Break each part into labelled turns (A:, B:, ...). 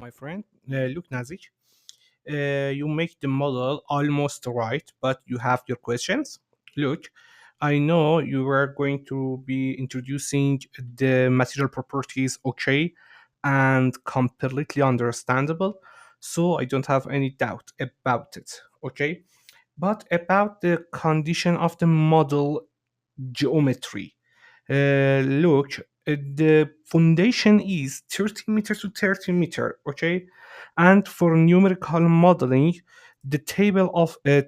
A: My friend. Look, Nazik, you make the model almost right, but you have your questions. Look, I know you were going to be introducing the material properties, okay, and completely understandable. So I don't have any doubt about it, okay? But about the condition of the model geometry. Look, the foundation is 30 meter to 30 meter, okay? And for numerical modeling, the table of a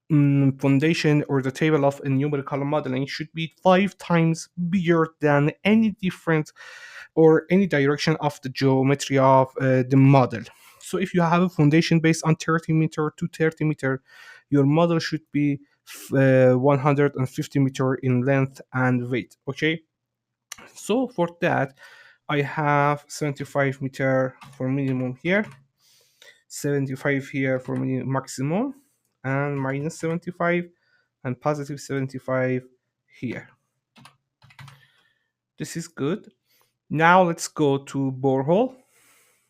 A: foundation or the table of a numerical modeling should be 5 times bigger than any different or any direction of the geometry of the model. So if you have a foundation based on 30 meter to 30 meter, your model should be 150 meter in length and weight. Okay, so for that, I have 75 meter for minimum here, 75 here for maximum, and minus 75 and positive 75 here. This is good. Now let's go to borehole.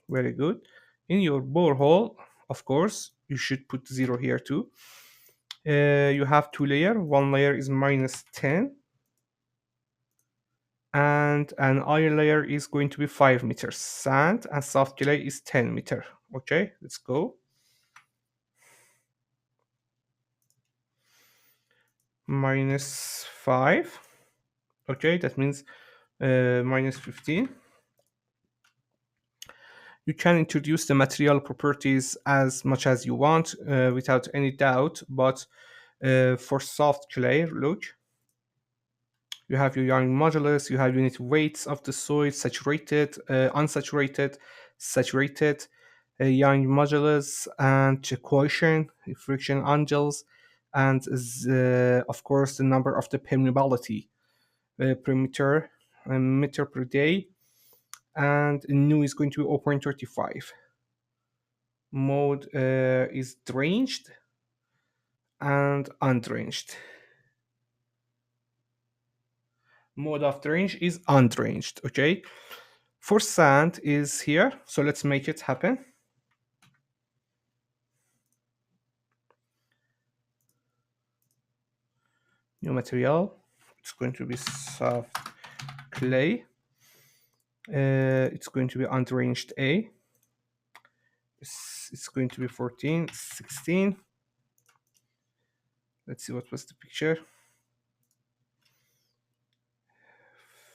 A: Very good. In your borehole, of course, you should put 0 here too. You have two layer. One layer is minus 10, and an iron layer is going to be 5 meters. Sand and soft clay is 10 meter. Okay, let's go. Minus 5. Okay, that means minus 15. You can introduce the material properties as much as you want without any doubt, but for soft clay, look, you have your Young modulus, you have unit weights of the soil, saturated, unsaturated, saturated, Young modulus, and cohesion, friction angles, and of course the number of the permeability per meter per day, and nu is going to be 0.35. Mode is drenched and undrenched. Mode of drench is undrenched. Okay, for sand is here, so let's make it happen. New material, it's going to be soft clay. It's going to be undrenched A. It's going to be 14, 16. Let's see what was the picture.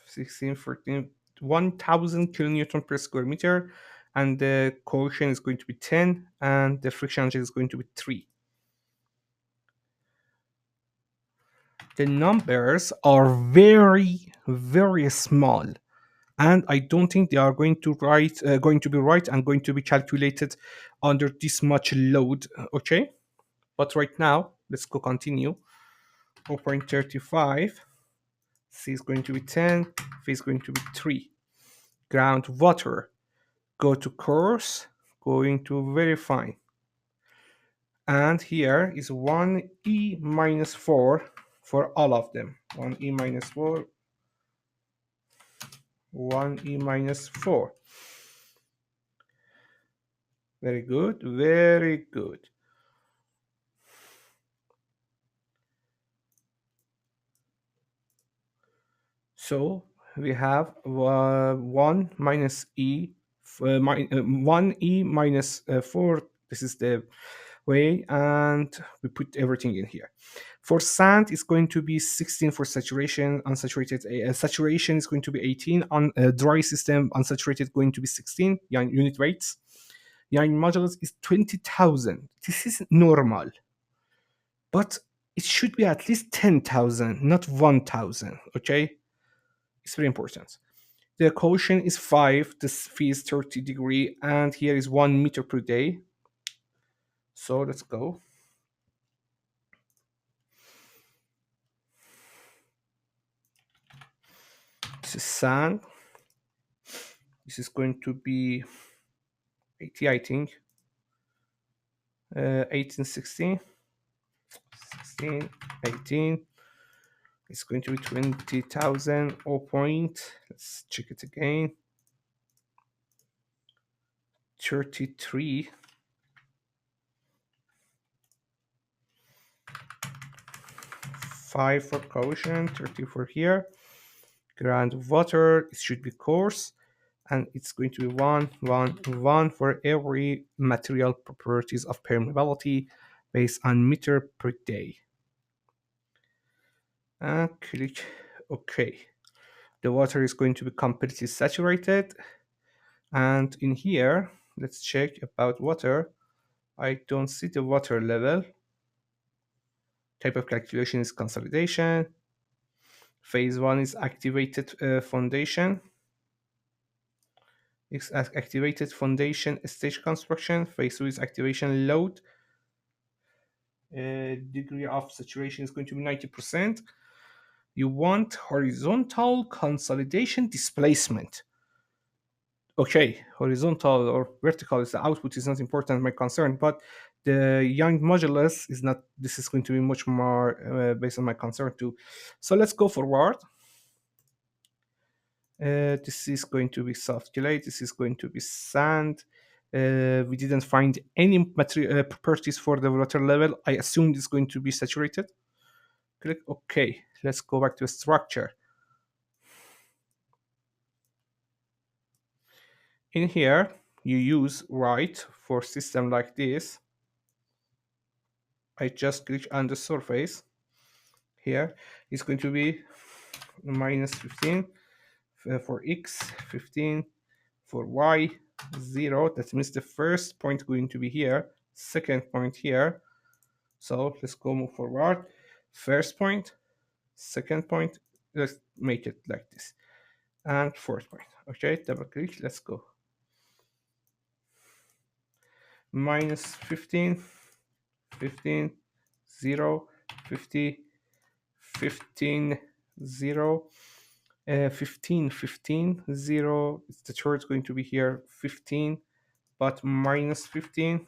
A: 16, 14, 1000 kilonewton per square meter, and the coefficient is going to be 10, and the friction angle is going to be 3. The numbers are very, very small, and I don't think they are going to be right and going to be calculated under this much load. Okay, but right now let's go continue. 0.35. C is going to be 10. V is going to be 3. Groundwater. Go to course. Going to verify. And here is 1e minus 4 for all of them. 1e minus 4. 1e minus 4. Very good. Very good. So we have 1 minus e, 1e minus 4. This is the way, and we put everything in here. For sand, it's going to be 16 for saturation. Unsaturated saturation is going to be 18. On dry system, unsaturated going to be 16 unit weights. Young modulus is 20,000. This is normal, but it should be at least 10,000, not 1,000. Okay, it's very important. The coefficient is 5, the phi is 30 degree, and here is 1 meter per day. So let's go. This is sand. This is going to be 80, I think. 18, 16. 16, 18. It's going to be 20,000 or point. Let's check it again. 33, 5 for cohesion, 34 here. Groundwater, it should be coarse, and it's going to be 1, 1, 1 for every material properties of permeability based on meter per day. And click OK. The water is going to be completely saturated. And in here, let's check about water. I don't see the water level. Type of calculation is consolidation. Phase 1 is activated foundation. It's activated foundation stage construction. Phase 2 is activation load. Degree of saturation is going to be 90%. You want horizontal consolidation displacement. Okay, horizontal or vertical is the output is not important, my concern, but the Young modulus is not. This is going to be much more based on my concern too. So let's go forward. This is going to be soft clay. This is going to be sand. We didn't find any material properties for the water level. I assumed it's going to be saturated. Click OK. Let's go back to structure. In here, you use write for system like this. I just click on the surface. Here, it's going to be minus 15 for x, 15 for y, 0. That means the first point going to be here, second point here. So let's go move forward. First point, second point. Let's make it like this. And fourth point. Okay, double click. Let's go. Minus 15, 15, 0, 50, 15, 0, 15, 15, 0. The chart going to be here 15, but minus 15.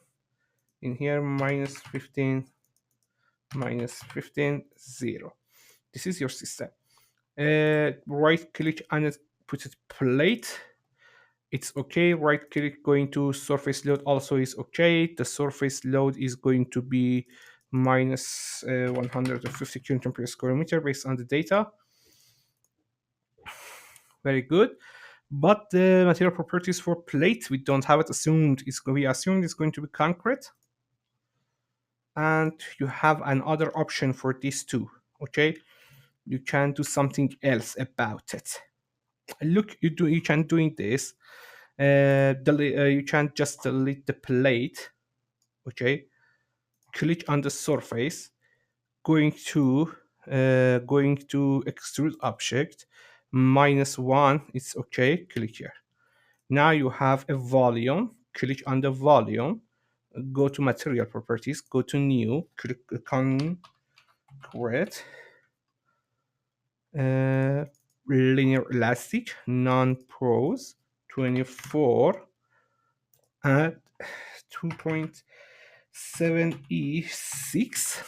A: In here, minus 15, minus 15, 0. This is your system. Right click on it, put it plate. It's okay. Right click going to surface load also is okay. The surface load is going to be minus 150 kilonewton per square meter based on the data. Very good. But the material properties for plate, we don't have it assumed. We assumed it's going to be concrete. And you have another option for these two. Okay, you can do something else about it. Look, you can doing this. You can just delete the plate. Okay, click on the surface, going to extrude object, -1. It's okay. Click here. Now you have a volume. Click on the volume. Go to material properties. Go to new. Click concrete. Linear elastic, non-pros, 24 at 2.7E6,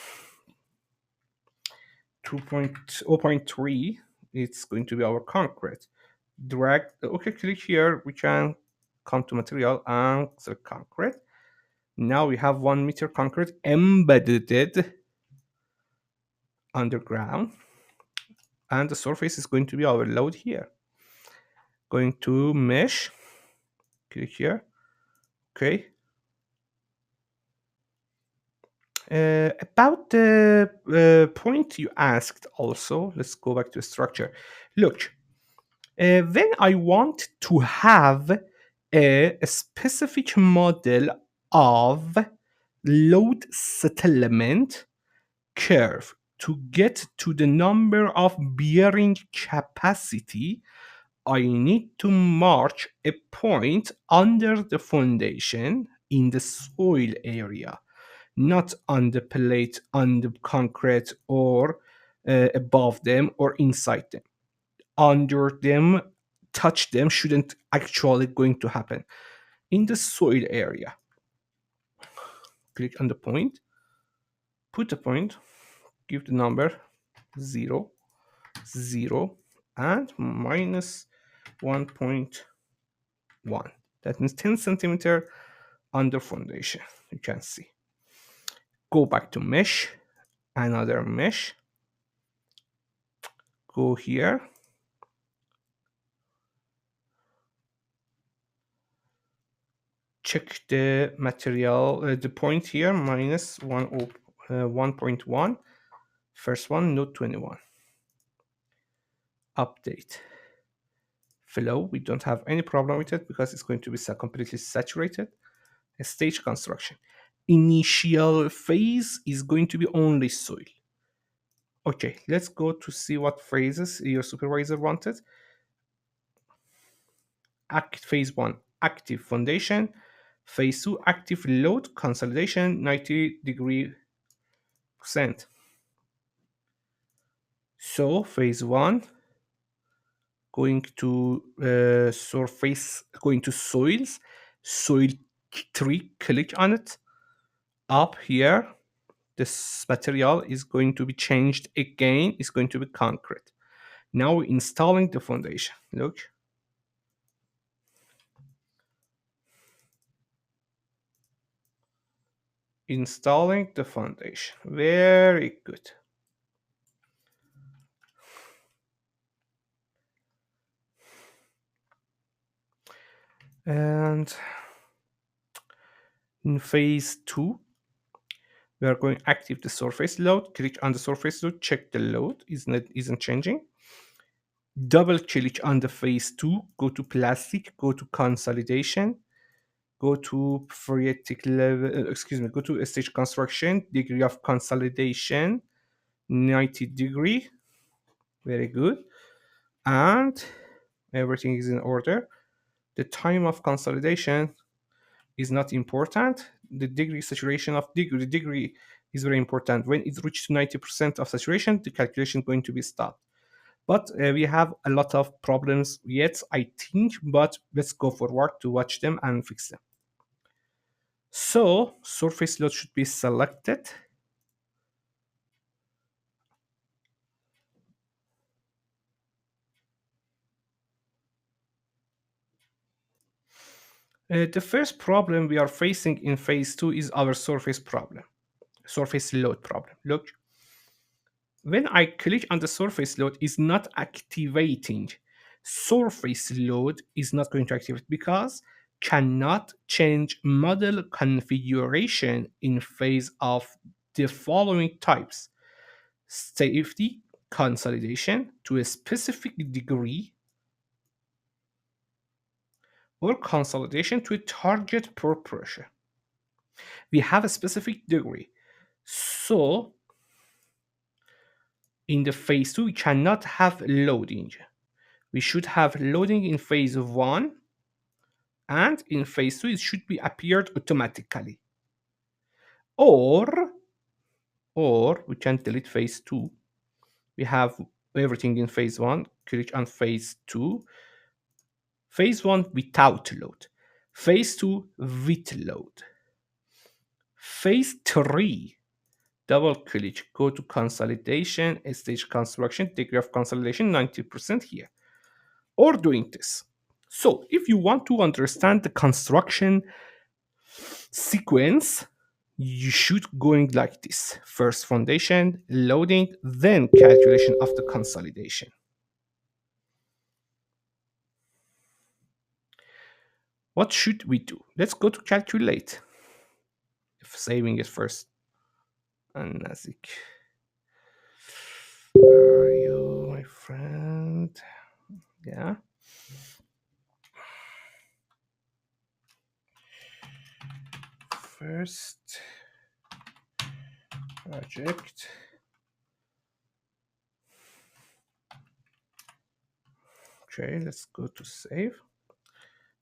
A: 2.0.3. It's going to be our concrete. Drag. Okay, click here. We can come to material and select concrete. Now we have 1 meter concrete embedded underground, and the surface is going to be our load here. Going to mesh. Click here. Okay. About the point you asked also, let's go back to structure. Look, when I want to have a specific model of load settlement curve to get to the number of bearing capacity, I need to mark a point under the foundation in the soil area, not on the plate, on the concrete, or above them or inside them. Under them, touch them shouldn't actually going to happen. In the soil area, click on the point, put a point, give the number 0, 0, and minus 1.1. That means 10 centimeter under foundation. You can see. Go back to mesh, another mesh. Go here. Check the material, the point here, minus 1.1. First one, node 21. Update. Flow, we don't have any problem with it because it's going to be completely saturated. A stage construction. Initial phase is going to be only soil. Okay, let's go to see what phases your supervisor wanted. Phase 1, active foundation. Phase 2, active load consolidation, 90 percent. So phase 1, going to surface, going to soils, soil 3, click on it. Up here, this material is going to be changed again, it's going to be concrete. Now we're installing the foundation. Look. Installing the foundation. Very good. And in phase 2, we are going active the surface load. Click on the surface load, check the load isn't changing. Double click on the phase 2, go to plastic, go to consolidation, go to phreatic level, go to stage construction, degree of consolidation, 90 degree. Very good. And everything is in order. The time of consolidation is not important. The degree saturation of the degree is very important. When it reaches 90% of saturation, the calculation is going to be stopped. But we have a lot of problems yet, I think, but let's go forward to watch them and fix them. So surface load should be selected. The first problem we are facing in phase 2 is our surface problem, surface load problem. Look, when I click on the surface load, is not activating. Surface load is not going to activate because cannot change model configuration in phase of the following types: safety consolidation to a specific degree, or consolidation to a target per pressure. We have a specific degree. So in the phase 2, we cannot have loading. We should have loading in phase 1, and in phase 2 it should be appeared automatically. Or we can delete phase 2. We have everything in phase 1, click on phase 2. Phase 1 without load. Phase 2 with load. Phase 3, double click, go to consolidation, stage construction, degree of consolidation 90% here. Or doing this. So if you want to understand the construction sequence, you should going like this: first foundation, loading, then calculation of the consolidation. What should we do? Let's go to calculate. If saving it first. And Nazik, where are you, my friend? Yeah. First project. Okay, let's go to save.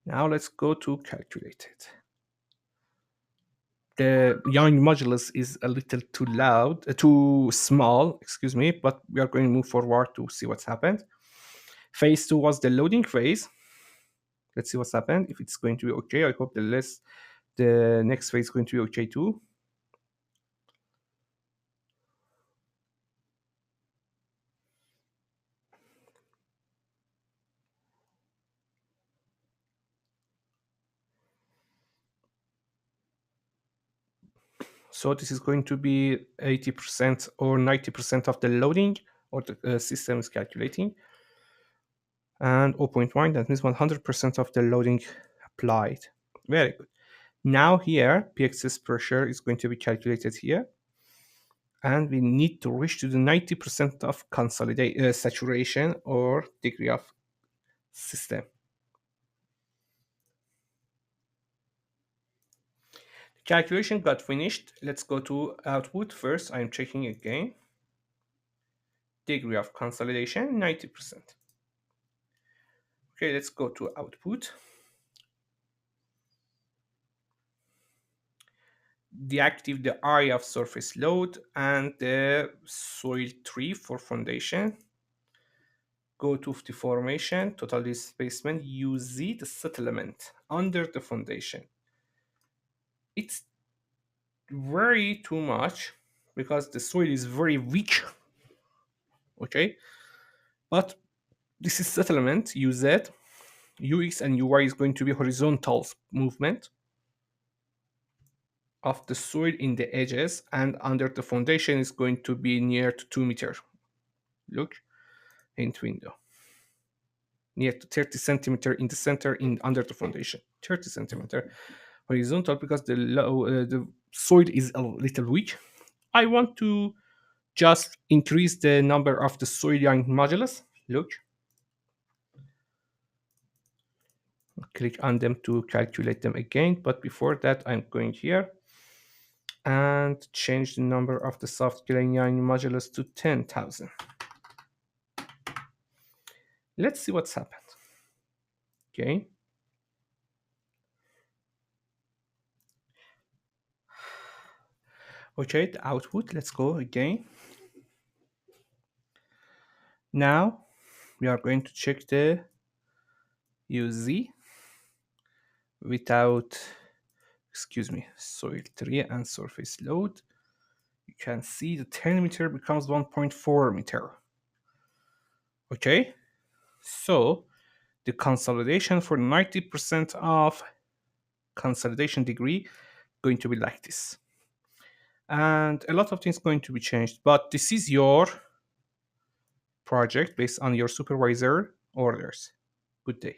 A: Now let's go to calculate it. The young modulus is a little too loud, too small, excuse me, but we are going to move forward to see what's happened. Phase 2 was the loading phase. Let's see what's happened. If it's going to be okay, I hope the next phase is going to be okay too. So this is going to be 80% or 90% of the loading or the system is calculating. And zero point 0.1, that means 100% of the loading applied. Very good. Now here, pxs pressure is going to be calculated here. And we need to reach to the 90% of consolidate saturation or degree of system. The calculation got finished. Let's go to output. First, I'm checking again. Degree of consolidation, 90%. Okay, let's go to output. Deactivate the area of surface load and the soil tree for foundation. Go to the formation, total displacement, use the settlement under the foundation. It's very too much because the soil is very weak. Okay, but this is settlement, UZ, UX and UY is going to be horizontal movement of the soil in the edges, and under the foundation is going to be near to 2 meters. Look, hint window. Near to 30 centimeter in the center in under the foundation. 30 centimeter horizontal because the soil is a little weak. I want to just increase the number of the soil young modulus. Look. Click on them to calculate them again. But before that, I'm going here and change the number of the soft young modulus to 10,000. Let's see what's happened. Okay. Okay, the output, let's go again. Now we are going to check the UZ without, soil tree and surface load. You can see the 10 meter becomes 1.4 meter. Okay, so the consolidation for 90% of consolidation degree going to be like this. And a lot of things going to be changed, but this is your project based on your supervisor orders. Good day.